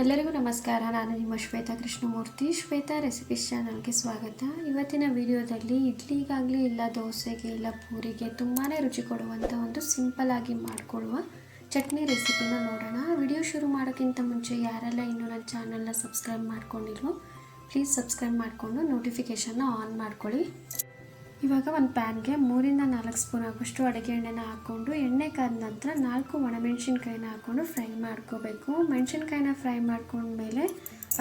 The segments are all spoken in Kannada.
ಎಲ್ಲರಿಗೂ ನಮಸ್ಕಾರ. ನಾನು ನಿಮ್ಮ ಶ್ವೇತಾ ಕೃಷ್ಣಮೂರ್ತಿ. ಶ್ವೇತಾ ರೆಸಿಪೀಸ್ ಚಾನಲ್ಗೆ ಸ್ವಾಗತ. ಇವತ್ತಿನ ವಿಡಿಯೋದಲ್ಲಿ ಇಡ್ಲಿಗಾಗಲಿ ಇಲ್ಲ ದೋಸೆಗೆ ಇಲ್ಲ ಪೂರಿಗೆ ತುಂಬಾ ರುಚಿ ಕೊಡುವಂಥ ಒಂದು ಸಿಂಪಲ್ ಆಗಿ ಮಾಡಿಕೊಡುವ ಚಟ್ನಿ ರೆಸಿಪಿನ ನೋಡೋಣ. ವಿಡಿಯೋ ಶುರು ಮಾಡೋಕ್ಕಿಂತ ಮುಂಚೆ ಯಾರೆಲ್ಲ ಇನ್ನೂ ನನ್ನ ಚಾನಲ್ನ ಸಬ್ಸ್ಕ್ರೈಬ್ ಮಾಡ್ಕೊಂಡಿಲ್ವೋ ಪ್ಲೀಸ್ ಸಬ್ಸ್ಕ್ರೈಬ್ ಮಾಡಿಕೊಂಡು ನೋಟಿಫಿಕೇಷನ್ನ ಆನ್ ಮಾಡ್ಕೊಳ್ಳಿ. ಇವಾಗ ಒಂದು ಪ್ಯಾನ್ಗೆ 3 ಇಂದ 4 ಸ್ಪೂನ್ ಆಗುವಷ್ಟು ಅಡುಗೆ ಎಣ್ಣೆನ ಹಾಕ್ಕೊಂಡು ಎಣ್ಣೆ ಕಾದ ನಂತರ 4 ಒಣಮೆಣಸಿನ್ಕಾಯಿನ ಹಾಕ್ಕೊಂಡು ಫ್ರೈ ಮಾಡ್ಕೋಬೇಕು. ಮೆಣಸಿನ್ಕಾಯಿನ ಫ್ರೈ ಮಾಡ್ಕೊಂಡ್ಮೇಲೆ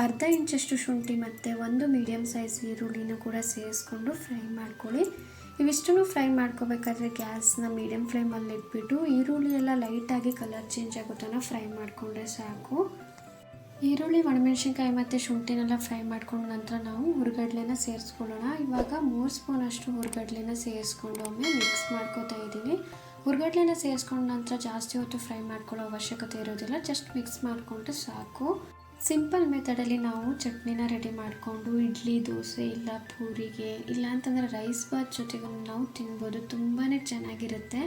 ಅರ್ಧ ಇಂಚಷ್ಟು ಶುಂಠಿ ಮತ್ತು 1 ಮೀಡಿಯಮ್ ಸೈಜ್ ಈರುಳ್ಳಿನ ಕೂಡ ಸೇರಿಸ್ಕೊಂಡು ಫ್ರೈ ಮಾಡ್ಕೊಳ್ಳಿ. ಇವಿಷ್ಟನ್ನು ಫ್ರೈ ಮಾಡ್ಕೋಬೇಕಾದ್ರೆ ಗ್ಯಾಸ್ನ ಮೀಡಿಯಮ್ ಫ್ಲೇಮಲ್ಲಿ ಇಟ್ಬಿಟ್ಟು ಈರುಳ್ಳಿ ಎಲ್ಲ ಲೈಟಾಗಿ ಕಲರ್ ಚೇಂಜ್ ಆಗೋ ತನಕ ಫ್ರೈ ಮಾಡಿಕೊಂಡ್ರೆ ಸಾಕು. ಈರುಳ್ಳಿ ಒಣಮೆಣಸಿನ್ಕಾಯಿ ಮತ್ತು ಶುಂಠಿನೆಲ್ಲ ಫ್ರೈ ಮಾಡ್ಕೊಂಡು ನಂತರ ನಾವು ಹುರ್ಗಡ್ಲೆನ ಸೇರಿಸ್ಕೊಳ್ಳೋಣ. ಇವಾಗ 3 ಸ್ಪೂನಷ್ಟು ಹುರ್ಗಡ್ಲೆನ ಸೇರಿಸ್ಕೊಂಡು ಒಮ್ಮೆ ಮಿಕ್ಸ್ ಮಾಡ್ಕೋತಾ ಇದ್ದೀನಿ. ಹುರ್ಗಡ್ಲೆನ ಸೇರಿಸ್ಕೊಂಡು ನಂತರ ಜಾಸ್ತಿ ಹೊತ್ತು ಫ್ರೈ ಮಾಡ್ಕೊಳ್ಳೋ ಅವಶ್ಯಕತೆ ಇರೋದಿಲ್ಲ, ಜಸ್ಟ್ ಮಿಕ್ಸ್ ಮಾಡಿಕೊಂಡ್ರೆ ಸಾಕು. ಸಿಂಪಲ್ ಮೆಥಡಲ್ಲಿ ನಾವು ಚಟ್ನಿನ ರೆಡಿ ಮಾಡಿಕೊಂಡು ಇಡ್ಲಿ ದೋಸೆ ಇಲ್ಲ ಪೂರಿಗೆ ಇಲ್ಲ ಅಂತಂದರೆ ರೈಸ್ ಬಾತ್ ಜೊತೆಗೂ ನಾವು ತಿನ್ಬೋದು. ತುಂಬಾ ಚೆನ್ನಾಗಿರುತ್ತೆ.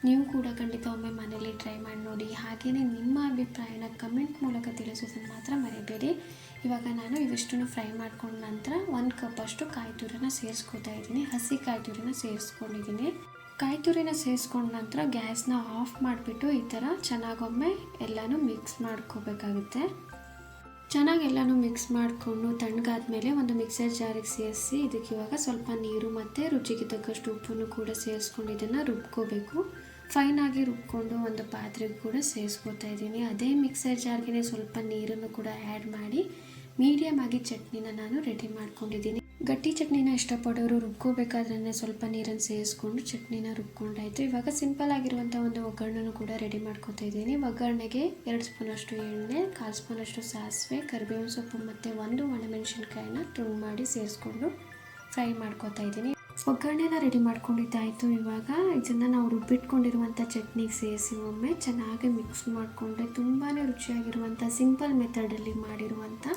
ನೀವು ಕೂಡ ಖಂಡಿತ ಒಮ್ಮೆ ಮನೇಲಿ ಟ್ರೈ ಮಾಡಿ ನೋಡಿ. ಹಾಗೆಯೇ ನಿಮ್ಮ ಅಭಿಪ್ರಾಯನ ಕಮೆಂಟ್ ಮೂಲಕ ತಿಳಿಸೋದನ್ನು ಮಾತ್ರ ಮರಿಬೇಡಿ. ಇವಾಗ ನಾನು ಇವಿಷ್ಟನ್ನು ಫ್ರೈ ಮಾಡ್ಕೊಂಡ ನಂತರ 1 ಕಪ್ಪಷ್ಟು ಕಾಯಿ ತುರಿನ ಸೇರಿಸ್ಕೊತಾ ಇದ್ದೀನಿ. ಹಸಿ ಕಾಯಿ ತುರಿನ ಸೇರಿಸ್ಕೊಂಡಿದ್ದೀನಿ. ಕಾಯಿ ತುರಿನ ಸೇರಿಸ್ಕೊಂಡ ನಂತರ ಗ್ಯಾಸ್ನ ಆಫ್ ಮಾಡಿಬಿಟ್ಟು ಈ ಥರ ಚೆನ್ನಾಗೊಮ್ಮೆ ಎಲ್ಲನೂ ಮಿಕ್ಸ್ ಮಾಡ್ಕೋಬೇಕಾಗುತ್ತೆ. ಚೆನ್ನಾಗಿ ಎಲ್ಲನೂ ಮಿಕ್ಸ್ ಮಾಡಿಕೊಂಡು ತಣ್ಣಗಾದ್ಮೇಲೆ ಒಂದು ಮಿಕ್ಸರ್ ಜಾರಿಗೆ ಸೇರಿಸಿ ಇದಕ್ಕೆ ಇವಾಗ ಸ್ವಲ್ಪ ನೀರು ಮತ್ತು ರುಚಿಗೆ ತಕ್ಕಷ್ಟು ಉಪ್ಪನ್ನು ಕೂಡ ಸೇರಿಸ್ಕೊಂಡು ಇದನ್ನು ರುಬ್ಕೋಬೇಕು. ಫೈನಾಗಿ ರುಬ್ಕೊಂಡು ಒಂದು ಪಾತ್ರೆಗೆ ಕೂಡ ಸೇರಿಸ್ಕೊತಾ ಇದ್ದೀನಿ. ಅದೇ ಮಿಕ್ಸರ್ ಜಾರ್ಗೆ ಸ್ವಲ್ಪ ನೀರನ್ನು ಕೂಡ ಆ್ಯಡ್ ಮಾಡಿ ಮೀಡಿಯಮ್ ಆಗಿ ಚಟ್ನಿನ ನಾನು ರೆಡಿ ಮಾಡ್ಕೊಂಡಿದ್ದೀನಿ. ಗಟ್ಟಿ ಚಟ್ನಿನ ಇಷ್ಟಪಡೋರು ರುಬ್ಕೋಬೇಕಾದ್ರೆ ಸ್ವಲ್ಪ ನೀರನ್ನು ಸೇರಿಸ್ಕೊಂಡು ಚಟ್ನಿನ ರುಬ್ಕೊಂಡಾಯಿತು. ಇವಾಗ ಸಿಂಪಲ್ ಆಗಿರುವಂಥ ಒಂದು ಒಗ್ಗರಣೆನೂ ಕೂಡ ರೆಡಿ ಮಾಡ್ಕೊತಾ ಇದ್ದೀನಿ. ಒಗ್ಗರಣೆಗೆ 2 ಸ್ಪೂನಷ್ಟು ಎಣ್ಣೆ, 1/4 ಸ್ಪೂನಷ್ಟು ಸಾಸಿವೆ, ಕರಿಬೇವಿನ ಸೊಪ್ಪು ಮತ್ತು 1 ಒಣಮೆಣಸಿನ್ಕಾಯಿನ ತುಂಡು ಮಾಡಿ ಸೇರಿಸ್ಕೊಂಡು ಫ್ರೈ ಮಾಡ್ಕೊತಾ ಇದ್ದೀನಿ. ಒಗ್ಗರಣೆನ ರೆಡಿ ಮಾಡ್ಕೊಂಡಿದ್ದಾಯಿತು. ಇವಾಗ ಇದನ್ನು ನಾವು ರುಬ್ಬಿಟ್ಕೊಂಡಿರುವಂಥ ಚಟ್ನಿಗೆ ಸೇರಿಸಿ ಒಮ್ಮೆ ಚೆನ್ನಾಗಿ ಮಿಕ್ಸ್ ಮಾಡಿಕೊಂಡ್ರೆ ತುಂಬಾ ರುಚಿಯಾಗಿರುವಂಥ ಸಿಂಪಲ್ ಮೆಥಡಲ್ಲಿ ಮಾಡಿರುವಂಥ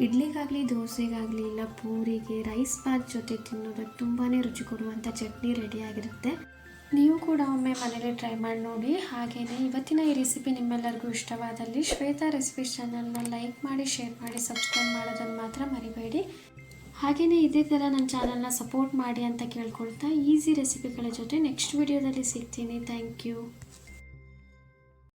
ಇಡ್ಲಿಗಾಗಲಿ ದೋಸೆಗಾಗಲಿ ಇಲ್ಲ ಪೂರಿಗೆ ರೈಸ್ ಬಾತ್ ಜೊತೆ ತಿನ್ನೋದಕ್ಕೆ ತುಂಬಾ ರುಚಿ ಕೊಡುವಂಥ ಚಟ್ನಿ ರೆಡಿಯಾಗಿರುತ್ತೆ. ನೀವು ಕೂಡ ಒಮ್ಮೆ ಮನೇಲಿ ಟ್ರೈ ಮಾಡಿ ನೋಡಿ. ಹಾಗೆಯೇ ಇವತ್ತಿನ ಈ ರೆಸಿಪಿ ನಿಮ್ಮೆಲ್ಲರಿಗೂ ಇಷ್ಟವಾದಲ್ಲಿ ಶ್ವೇತಾ ರೆಸಿಪೀಸ್ ಚಾನಲ್ನ ಲೈಕ್ ಮಾಡಿ, ಶೇರ್ ಮಾಡಿ, ಸಬ್ಸ್ಕ್ರೈಬ್ ಮಾಡೋದನ್ನು ಮಾತ್ರ ಮರಿಬೇಡಿ. ಹಾಗೆಯೇ ಇದೇ ಥರ ನನ್ನ ಚಾನಲ್ನ ಸಪೋರ್ಟ್ ಮಾಡಿ ಅಂತ ಕೇಳ್ಕೊಳ್ತಾ ಈಸಿ ರೆಸಿಪಿಗಳ ಜೊತೆ ನೆಕ್ಸ್ಟ್ ವಿಡಿಯೋದಲ್ಲಿ ಸಿಗ್ತೀನಿ. Thank you.